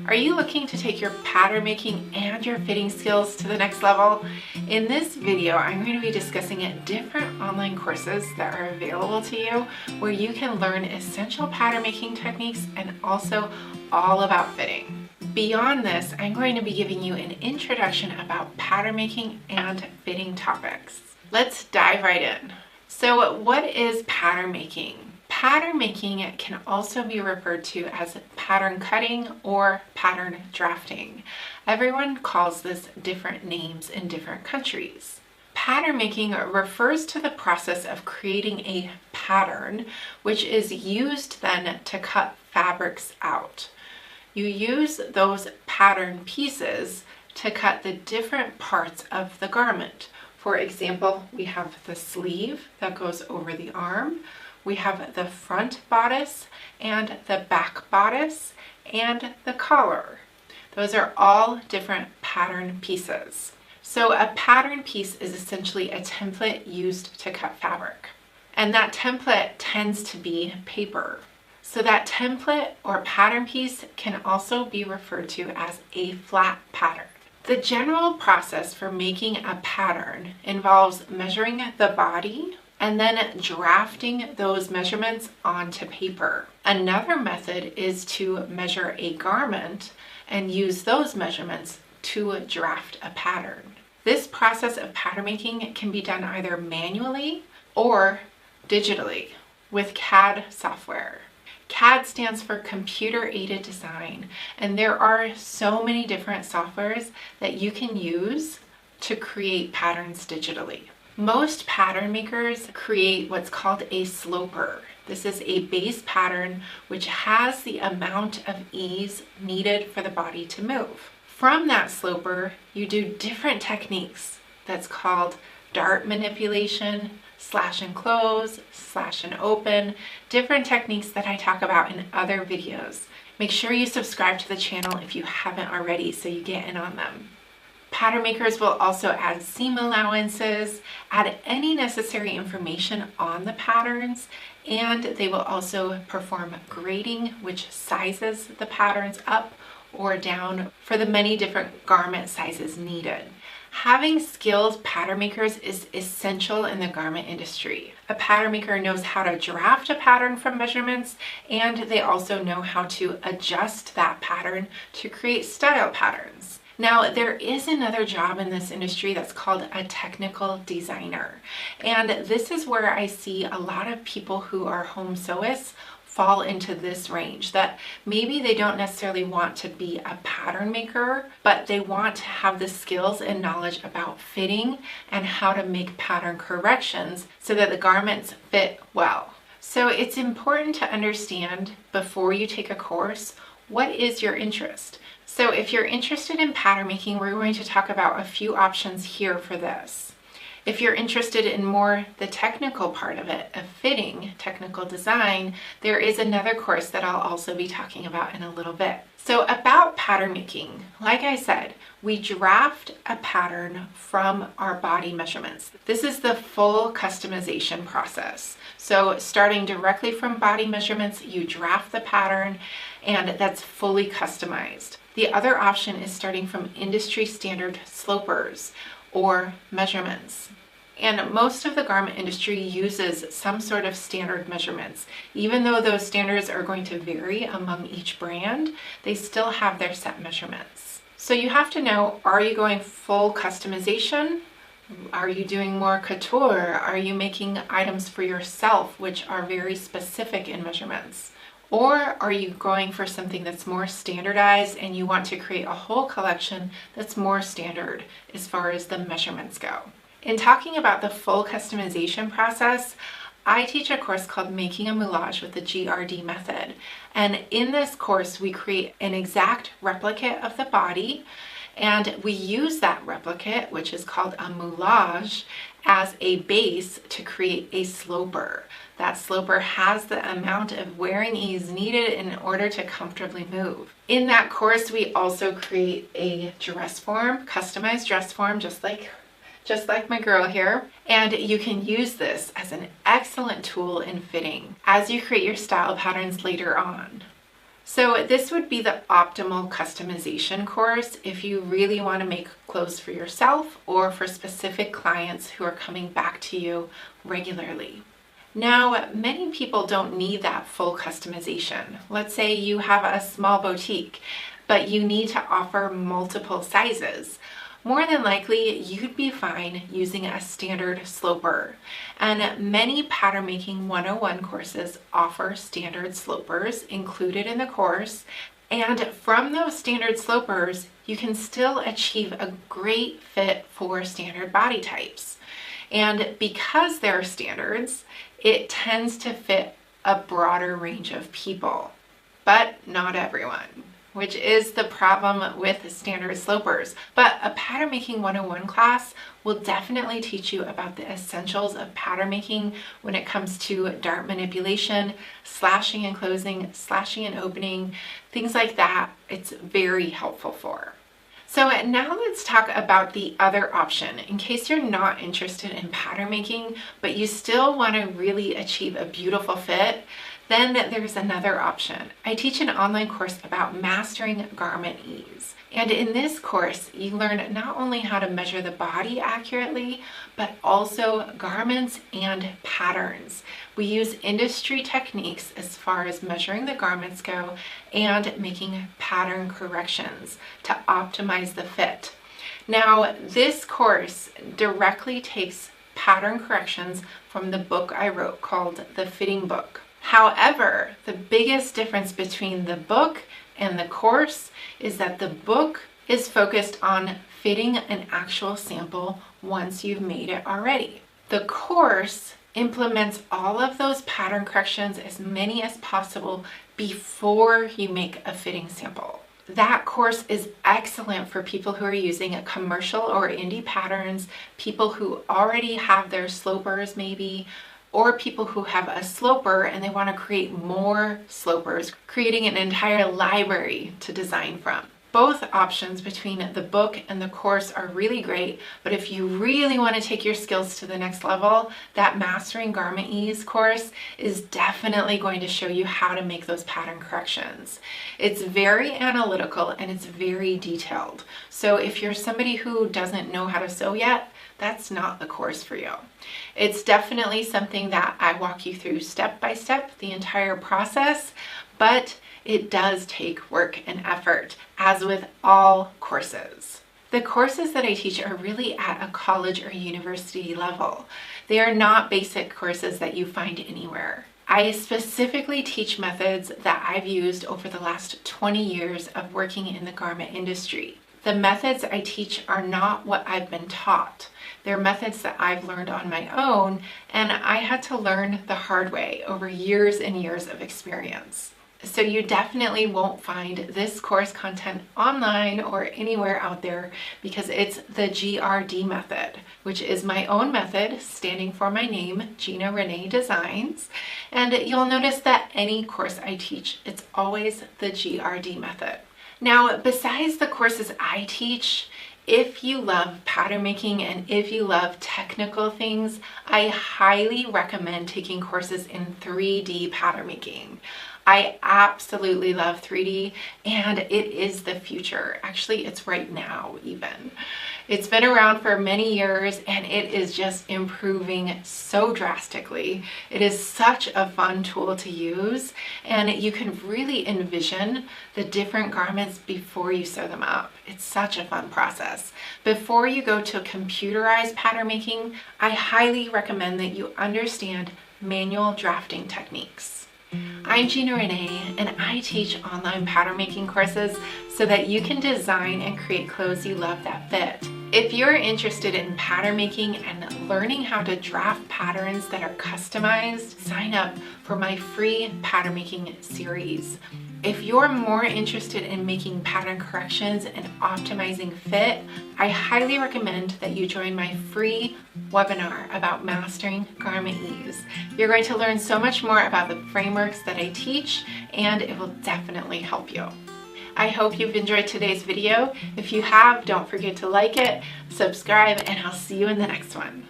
Are you looking to take your pattern making and your fitting skills to the next level? In this video, I'm going to be discussing different online courses that are available to you where you can learn essential pattern making techniques and also all about fitting. Beyond this, I'm going to be giving you an introduction about pattern making and fitting topics. Let's dive right in. So what is pattern making? Pattern making can also be referred to as pattern cutting or pattern drafting. Everyone calls this different names in different countries. Pattern making refers to the process of creating a pattern, which is used then to cut fabrics out. You use those pattern pieces to cut the different parts of the garment. For example, we have the sleeve that goes over the arm. We have the front bodice and the back bodice and the collar. Those are all different pattern pieces. So a pattern piece is essentially a template used to cut fabric. And that template tends to be paper. So that template or pattern piece can also be referred to as a flat pattern. The general process for making a pattern involves measuring the body and then drafting those measurements onto paper. Another method is to measure a garment and use those measurements to draft a pattern. This process of pattern making can be done either manually or digitally with CAD software. CAD stands for Computer Aided Design, and there are so many different softwares that you can use to create patterns digitally. Most pattern makers create what's called a sloper. This is a base pattern which has the amount of ease needed for the body to move. From that sloper, you do different techniques that's called dart manipulation, slash and close, slash and open, different techniques that I talk about in other videos. Make sure you subscribe to the channel if you haven't already so you get in on them. Pattern makers will also add seam allowances, add any necessary information on the patterns, and they will also perform grading, which sizes the patterns up or down for the many different garment sizes needed. Having skilled pattern makers is essential in the garment industry. A pattern maker knows how to draft a pattern from measurements, and they also know how to adjust that pattern to create style patterns. Now, there is another job in this industry that's called a technical designer. And this is where I see a lot of people who are home sewists fall into this range, that maybe they don't necessarily want to be a pattern maker, but they want to have the skills and knowledge about fitting and how to make pattern corrections so that the garments fit well. So it's important to understand before you take a course, what is your interest? So if you're interested in pattern making, we're going to talk about a few options here for this. If you're interested in more the technical part of it, of fitting, technical design, there is another course that I'll also be talking about in a little bit. So about pattern making, like I said, we draft a pattern from our body measurements. This is the full customization process. So starting directly from body measurements, you draft the pattern, and that's fully customized. The other option is starting from industry standard slopers or measurements. And most of the garment industry uses some sort of standard measurements. Even though those standards are going to vary among each brand, they still have their set measurements. So you have to know, are you going full customization? Are you doing more couture? Are you making items for yourself, which are very specific in measurements? Or are you going for something that's more standardized and you want to create a whole collection that's more standard as far as the measurements go? In talking about the full customization process, I teach a course called Making a Moulage with the GRD Method. And in this course, we create an exact replicate of the body, and we use that replicate, which is called a moulage, as a base to create a sloper. That sloper has the amount of wearing ease needed in order to comfortably move. In that course, we also create a dress form, customized dress form, just like my girl here. And you can use this as an excellent tool in fitting as you create your style patterns later on. So this would be the optimal customization course if you really want to make clothes for yourself or for specific clients who are coming back to you regularly. Now, many people don't need that full customization. Let's say you have a small boutique, but you need to offer multiple sizes. More than likely, you'd be fine using a standard sloper. And many Pattern Making 101 courses offer standard slopers included in the course. And from those standard slopers, you can still achieve a great fit for standard body types. And because they're standards, it tends to fit a broader range of people, but not everyone, which is the problem with standard slopers. But a Pattern Making 101 class will definitely teach you about the essentials of pattern making when it comes to dart manipulation, slashing and closing, slashing and opening, things like that. It's very helpful for. So now let's talk about the other option. In case you're not interested in pattern making, but you still want to really achieve a beautiful fit, then there's another option. I teach an online course about mastering garment ease. And in this course, you learn not only how to measure the body accurately, but also garments and patterns. We use industry techniques as far as measuring the garments go and making pattern corrections to optimize the fit. Now, this course directly takes pattern corrections from the book I wrote called The Fitting Book. However, the biggest difference between the book and the course is that the book is focused on fitting an actual sample once you've made it already. The course implements all of those pattern corrections, as many as possible, before you make a fitting sample. That course is excellent for people who are using commercial or indie patterns, people who already have their slopers maybe, or people who have a sloper and they want to create more slopers, creating an entire library to design from. Both options between the book and the course are really great, but if you really want to take your skills to the next level, that Mastering Garment Ease course is definitely going to show you how to make those pattern corrections. It's very analytical and it's very detailed. So if you're somebody who doesn't know how to sew yet, that's not the course for you. It's definitely something that I walk you through step by step, the entire process, but it does take work and effort, as with all courses. The courses that I teach are really at a college or university level. They are not basic courses that you find anywhere. I specifically teach methods that I've used over the last 20 years of working in the garment industry. The methods I teach are not what I've been taught. They're methods that I've learned on my own, and I had to learn the hard way over years and years of experience. So you definitely won't find this course content online or anywhere out there because it's the GRD method, which is my own method standing for my name, Gina Renee Designs. And you'll notice that any course I teach, it's always the GRD method. Now, besides the courses I teach, if you love pattern making and if you love technical things, I highly recommend taking courses in 3D pattern making. I absolutely love 3D and it is the future. Actually, it's right now even. It's been around for many years and it is just improving so drastically. It is such a fun tool to use and you can really envision the different garments before you sew them up. It's such a fun process. Before you go to computerized pattern making, I highly recommend that you understand manual drafting techniques. I'm Gina Renee and I teach online pattern making courses so that you can design and create clothes you love that fit. If you're interested in pattern making and learning how to draft patterns that are customized, sign up for my free pattern making series. If you're more interested in making pattern corrections and optimizing fit, I highly recommend that you join my free webinar about mastering garment ease. You're going to learn so much more about the frameworks that I teach, and it will definitely help you. I hope you've enjoyed today's video. If you have, don't forget to like it, subscribe, and I'll see you in the next one.